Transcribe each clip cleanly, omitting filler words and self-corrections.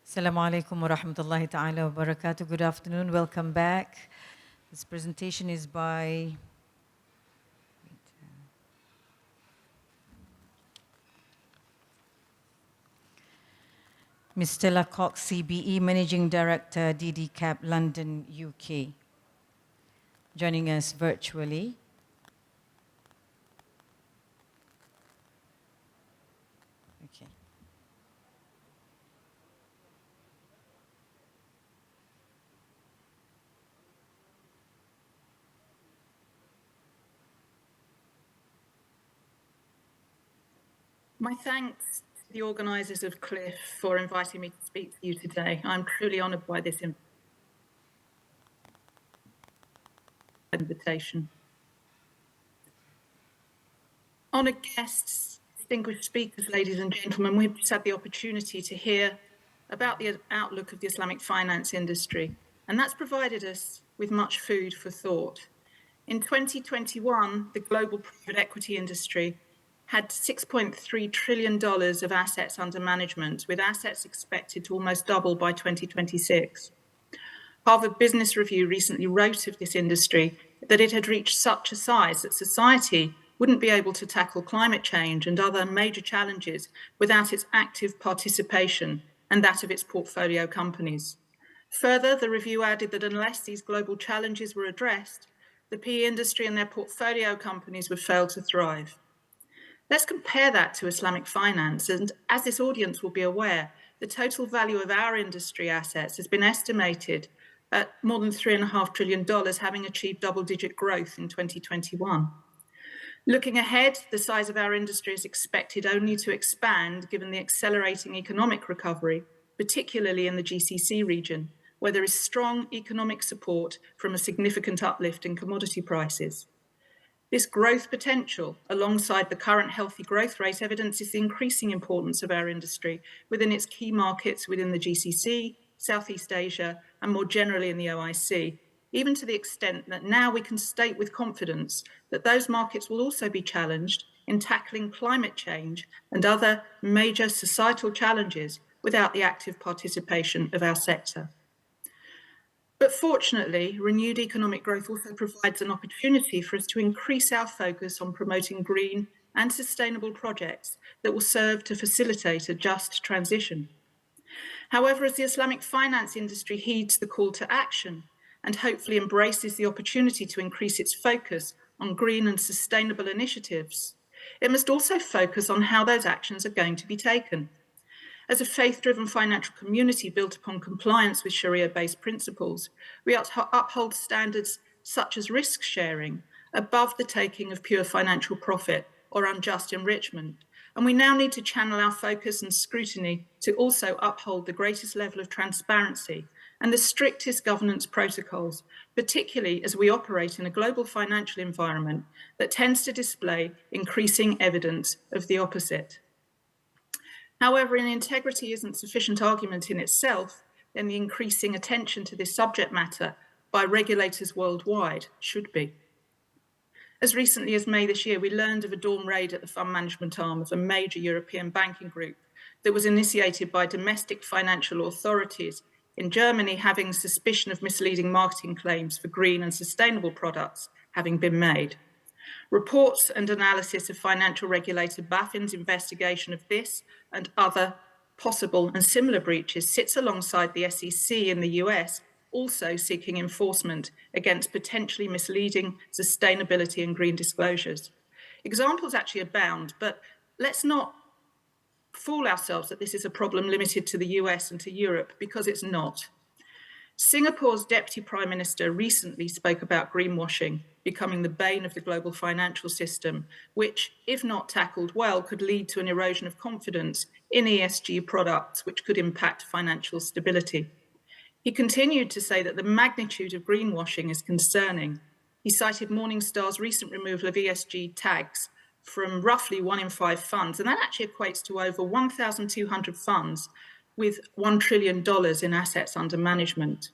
Assalamu alaikum wa rahmatullahi ta'ala wa barakatuh. Good afternoon, welcome back. This presentation is by Ms. Stella Cox, CBE, Managing Director, DD-CAP, London, UK, joining us virtually. Okay. My thanks to the organisers of KLIFF for inviting me to speak to you today. I'm truly honoured by this invitation. Honoured guests, distinguished speakers, ladies and gentlemen, we've just had the opportunity to hear about the outlook of the Islamic finance industry, and that's provided us with much food for thought. In 2021, the global private equity industry had $6.3 trillion of assets under management, with assets expected to almost double by 2026. Harvard Business Review recently wrote of this industry that it had reached such a size that society wouldn't be able to tackle climate change and other major challenges without its active participation and that of its portfolio companies. Further, the review added that unless these global challenges were addressed, the PE industry and their portfolio companies would fail to thrive. Let's compare that to Islamic finance, and as this audience will be aware, the total value of our industry assets has been estimated at more than $3.5 trillion, having achieved double-digit growth in 2021. Looking ahead, the size of our industry is expected only to expand given the accelerating economic recovery, particularly in the GCC region, where there is strong economic support from a significant uplift in commodity prices. This growth potential, alongside the current healthy growth rate, evidences the increasing importance of our industry within its key markets within the GCC, Southeast Asia, and more generally in the OIC, even to the extent that now we can state with confidence that those markets will also be challenged in tackling climate change and other major societal challenges without the active participation of our sector. But fortunately, renewed economic growth also provides an opportunity for us to increase our focus on promoting green and sustainable projects that will serve to facilitate a just transition. However, as the Islamic finance industry heeds the call to action and hopefully embraces the opportunity to increase its focus on green and sustainable initiatives, it must also focus on how those actions are going to be taken. As a faith-driven financial community built upon compliance with Sharia-based principles, we uphold standards such as risk sharing above the taking of pure financial profit or unjust enrichment. And we now need to channel our focus and scrutiny to also uphold the greatest level of transparency and the strictest governance protocols, particularly as we operate in a global financial environment that tends to display increasing evidence of the opposite. However, if integrity isn't sufficient argument in itself, then the increasing attention to this subject matter by regulators worldwide should be. As recently as May this year, we learned of a dawn raid at the fund management arm of a major European banking group that was initiated by domestic financial authorities in Germany, having suspicion of misleading marketing claims for green and sustainable products having been made. Reports and analysis of financial regulator BaFin's investigation of this and other possible and similar breaches sits alongside the SEC in the US, also seeking enforcement against potentially misleading sustainability and green disclosures. Examples actually abound, but let's not fool ourselves that this is a problem limited to the US and to Europe, because it's not. Singapore's Deputy Prime Minister recently spoke about greenwashing becoming the bane of the global financial system, which, if not tackled well, could lead to an erosion of confidence in ESG products, which could impact financial stability. He continued to say that the magnitude of greenwashing is concerning. He cited Morningstar's recent removal of ESG tags from roughly 1 in 5 funds, and that actually equates to over 1,200 funds with $1 trillion in assets under management.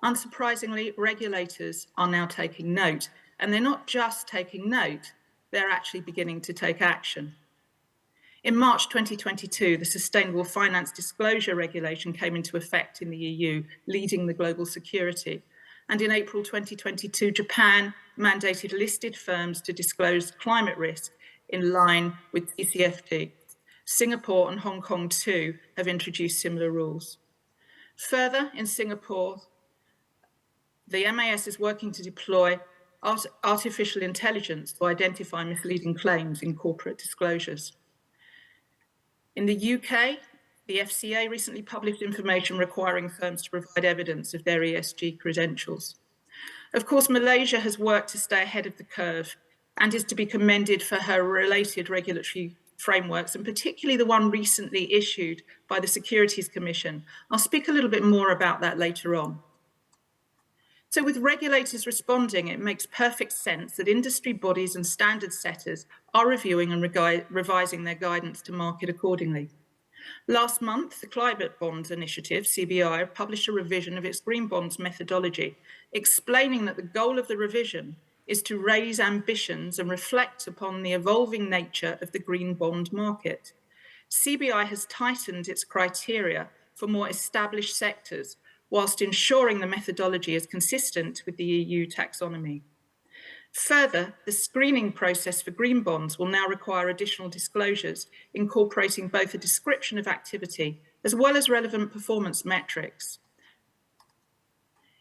Unsurprisingly, regulators are now taking note, and they're not just taking note, they're actually beginning to take action. In March 2022, the Sustainable Finance Disclosure Regulation came into effect in the EU, leading the global security. And in April 2022, Japan mandated listed firms to disclose climate risk in line with TCFD. Singapore and Hong Kong too have introduced similar rules. Further, in Singapore, the MAS is working to deploy artificial intelligence to identify misleading claims in corporate disclosures. In the UK, the FCA recently published information requiring firms to provide evidence of their ESG credentials. Of course, Malaysia has worked to stay ahead of the curve and is to be commended for her related regulatory frameworks, and particularly the one recently issued by the Securities Commission. I'll speak a little bit more about that later on. So with regulators responding, it makes perfect sense that industry bodies and standard setters are reviewing and revising their guidance to market accordingly. Last month, the Climate Bonds Initiative, CBE, published a revision of its green bonds methodology, explaining that the goal of the revision is to raise ambitions and reflect upon the evolving nature of the green bond market. CBI has tightened its criteria for more established sectors, whilst ensuring the methodology is consistent with the EU taxonomy. Further, the screening process for green bonds will now require additional disclosures, incorporating both a description of activity as well as relevant performance metrics.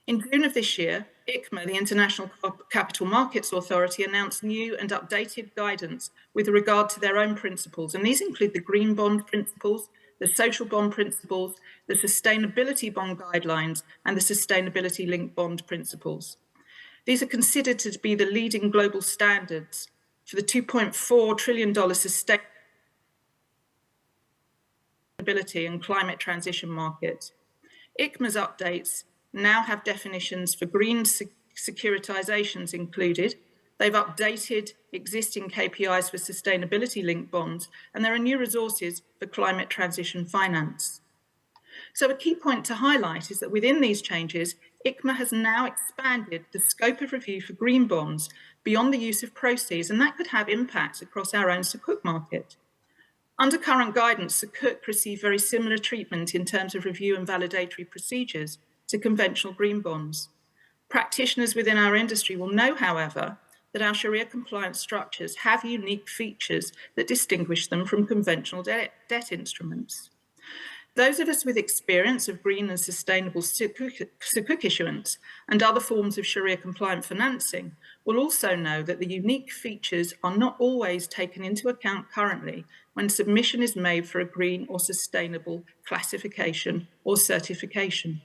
In June of this year, ICMA, the International Capital Markets Authority, announced new and updated guidance with regard to their own principles, and these include the green bond principles, the social bond principles, the sustainability bond guidelines, and the sustainability linked bond principles. These are considered to be the leading global standards for the $2.4 trillion sustainability and climate transition market. ICMA's updates now have definitions for green securitizations included. They've updated existing KPIs for sustainability-linked bonds, and there are new resources for climate transition finance. So a key point to highlight is that within these changes, ICMA has now expanded the scope of review for green bonds beyond the use of proceeds, and that could have impacts across our own Sukuk market. Under current guidance, Sukuk receive very similar treatment in terms of review and validatory procedures to conventional green bonds. Practitioners within our industry will know, however, that our Sharia compliant structures have unique features that distinguish them from conventional debt instruments. Those of us with experience of green and sustainable Sukuk issuance and other forms of Sharia compliant financing will also know that the unique features are not always taken into account currently when submission is made for a green or sustainable classification or certification.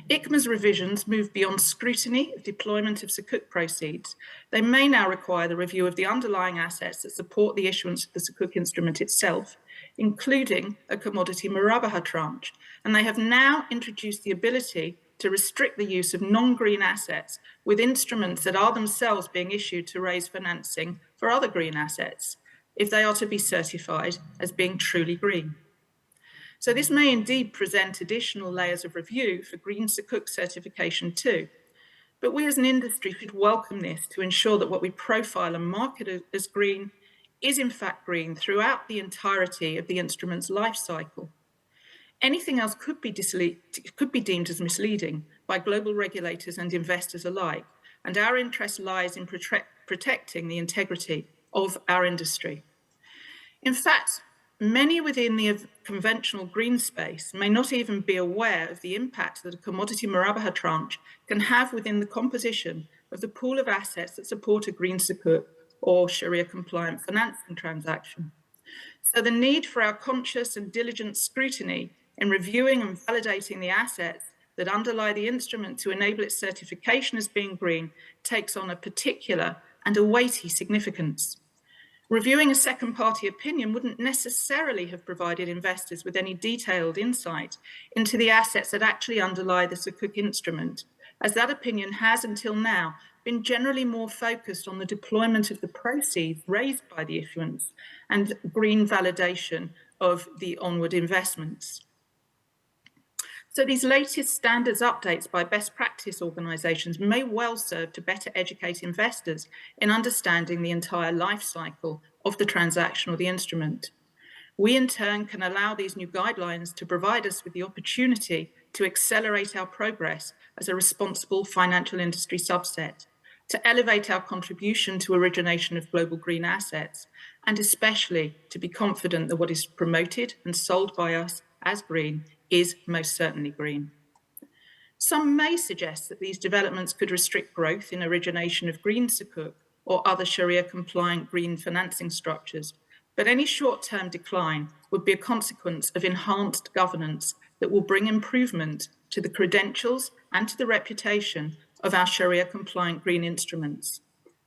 ICMA's revisions move beyond scrutiny of deployment of Sukuk proceeds. They may now require the review of the underlying assets that support the issuance of the Sukuk instrument itself, including a commodity murabaha tranche. And they have now introduced the ability to restrict the use of non-green assets with instruments that are themselves being issued to raise financing for other green assets, if they are to be certified as being truly green. So this may indeed present additional layers of review for green Sukuk certification too. But we as an industry should welcome this to ensure that what we profile and market as green is in fact green throughout the entirety of the instrument's life cycle. Anything else could be deemed as misleading by global regulators and investors alike, and our interest lies in protecting the integrity of our industry. In fact, many within the conventional green space may not even be aware of the impact that a commodity murabaha tranche can have within the composition of the pool of assets that support a green Sukuk or Sharia compliant financing transaction. So the need for our conscious and diligent scrutiny in reviewing and validating the assets that underlie the instrument to enable its certification as being green takes on a particular and a weighty significance. Reviewing a second party opinion wouldn't necessarily have provided investors with any detailed insight into the assets that actually underlie the Sukuk instrument, as that opinion has until now been generally more focused on the deployment of the proceeds raised by the issuance and green validation of the onward investments. So these latest standards updates by best practice organisations may well serve to better educate investors in understanding the entire life cycle of the transaction or the instrument. We in turn can allow these new guidelines to provide us with the opportunity to accelerate our progress as a responsible financial industry subset, to elevate our contribution to origination of global green assets, and especially to be confident that what is promoted and sold by us as green is most certainly green. Some may suggest that these developments could restrict growth in origination of green sukuk or other Sharia-compliant green financing structures, but any short-term decline would be a consequence of enhanced governance that will bring improvement to the credentials and to the reputation of our Sharia-compliant green instruments,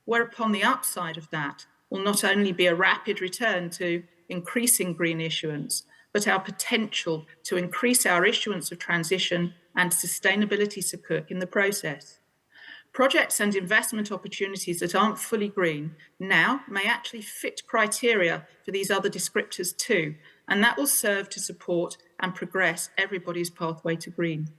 whereupon the upside of that will not only be a rapid return to increasing green issuance, but our potential to increase our issuance of transition and sustainability sukuk in the process. Projects and investment opportunities that aren't fully green now may actually fit criteria for these other descriptors too, and that will serve to support and progress everybody's pathway to green.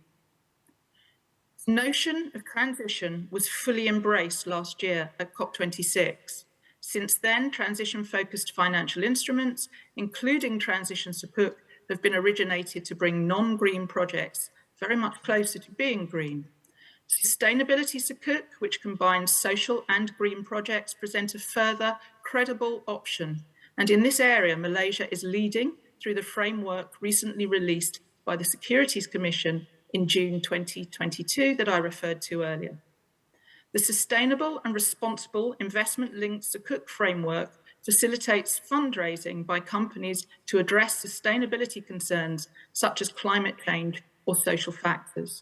The notion of transition was fully embraced last year at COP26. Since then, transition-focused financial instruments, including transition sukuk, have been originated to bring non-green projects very much closer to being green. Sustainability sukuk, which combines social and green projects, present a further credible option. And in this area, Malaysia is leading through the framework recently released by the Securities Commission in June 2022 that I referred to earlier. The Sustainable and Responsible Investment-Linked Sukuk framework facilitates fundraising by companies to address sustainability concerns such as climate change or social factors.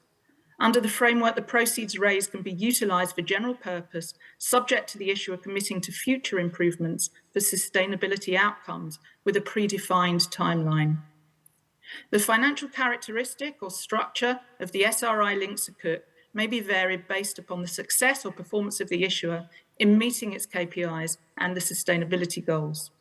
Under the framework, the proceeds raised can be utilised for general purpose, subject to the issuer committing to future improvements for sustainability outcomes with a predefined timeline. The financial characteristic or structure of the SRI-linked sukuk may be varied based upon the success or performance of the issuer in meeting its KPIs and the sustainability goals.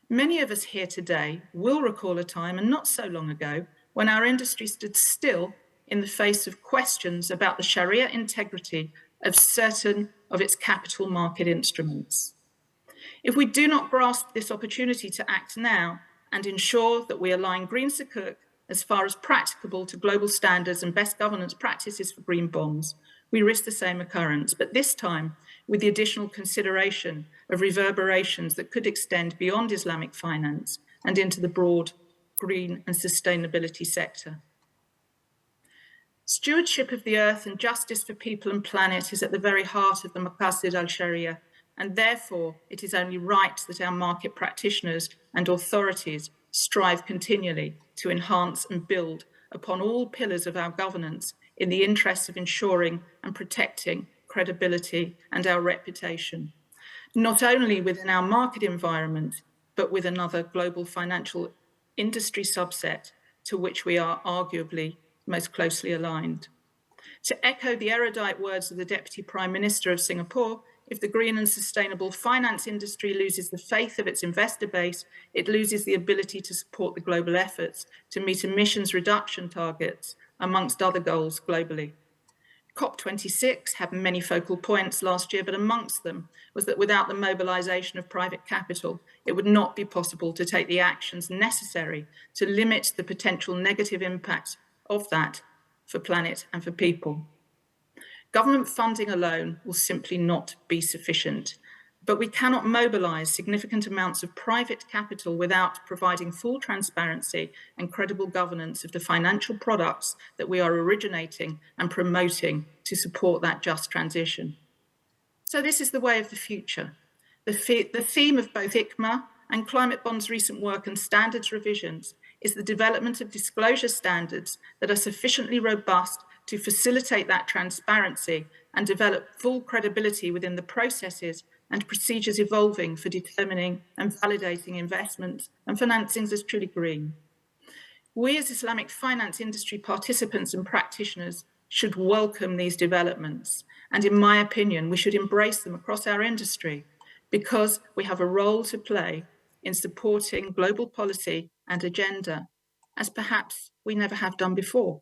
Many of us here today will recall a time, and not so long ago, when our industry stood still in the face of questions about the Sharia integrity of certain of its capital market instruments. If we do not grasp this opportunity to act now and ensure that we align green sukuk as far as practicable to global standards and best governance practices for green bonds, we risk the same occurrence, but this time with the additional consideration of reverberations that could extend beyond Islamic finance and into the broad green and sustainability sector. Stewardship of the earth and justice for people and planet is at the very heart of the Maqasid al-Sharia, and therefore it is only right that our market practitioners and authorities strive continually to enhance and build upon all pillars of our governance in the interests of ensuring and protecting credibility and our reputation, not only within our market environment, but with another global financial industry subset to which we are arguably most closely aligned. To echo the erudite words of the Deputy Prime Minister of Singapore, if the green and sustainable finance industry loses the faith of its investor base, it loses the ability to support the global efforts to meet emissions reduction targets, amongst other goals globally. COP26 had many focal points last year, but amongst them was that without the mobilisation of private capital, it would not be possible to take the actions necessary to limit the potential negative impacts of that for planet and for people. Government funding alone will simply not be sufficient, but we cannot mobilise significant amounts of private capital without providing full transparency and credible governance of the financial products that we are originating and promoting to support that just transition. So this is the way of the future. The theme of both ICMA and Climate Bond's recent work and standards revisions is the development of disclosure standards that are sufficiently robust to facilitate that transparency and develop full credibility within the processes and procedures evolving for determining and validating investments and financings as truly green. We as Islamic finance industry participants and practitioners should welcome these developments, and in my opinion, we should embrace them across our industry because we have a role to play in supporting global policy and agenda as perhaps we never have done before.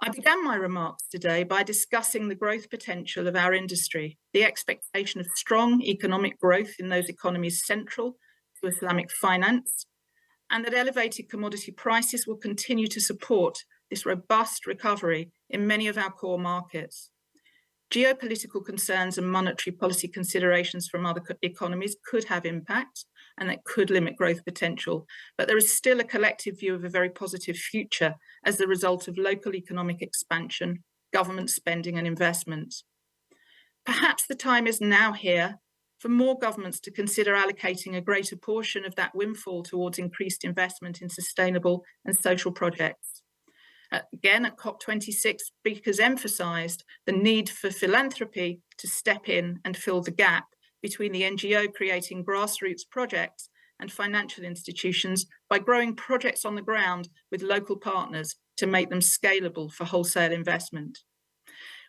I began my remarks today by discussing the growth potential of our industry, the expectation of strong economic growth in those economies central to Islamic finance, and that elevated commodity prices will continue to support this robust recovery in many of our core markets. Geopolitical concerns and monetary policy considerations from other economies could have impact, and that could limit growth potential, but there is still a collective view of a very positive future as the result of local economic expansion, government spending and investment. Perhaps the time is now here for more governments to consider allocating a greater portion of that windfall towards increased investment in sustainable and social projects. Again, at COP26, speakers emphasised the need for philanthropy to step in and fill the gap between the NGO creating grassroots projects and financial institutions by growing projects on the ground with local partners to make them scalable for wholesale investment.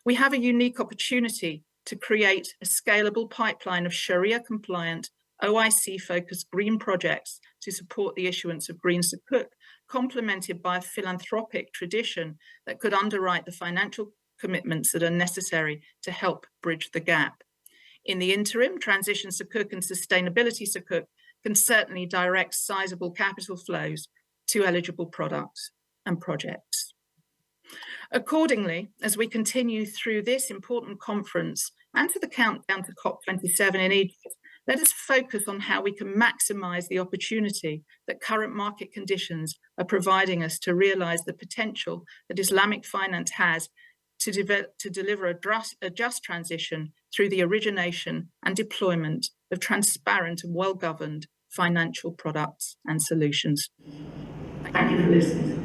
We have a unique opportunity to create a scalable pipeline of Sharia-compliant, OIC-focused green projects to support the issuance of green sukuk, complemented by a philanthropic tradition that could underwrite the financial commitments that are necessary to help bridge the gap. In the interim, transition sukuk and sustainability sukuk can certainly direct sizable capital flows to eligible products and projects. Accordingly, as we continue through this important conference and to the countdown to COP27 in Egypt, let us focus on how we can maximise the opportunity that current market conditions are providing us to realise the potential that Islamic finance has to deliver a just transition through the origination and deployment of transparent and well-governed financial products and solutions. Thank you for listening.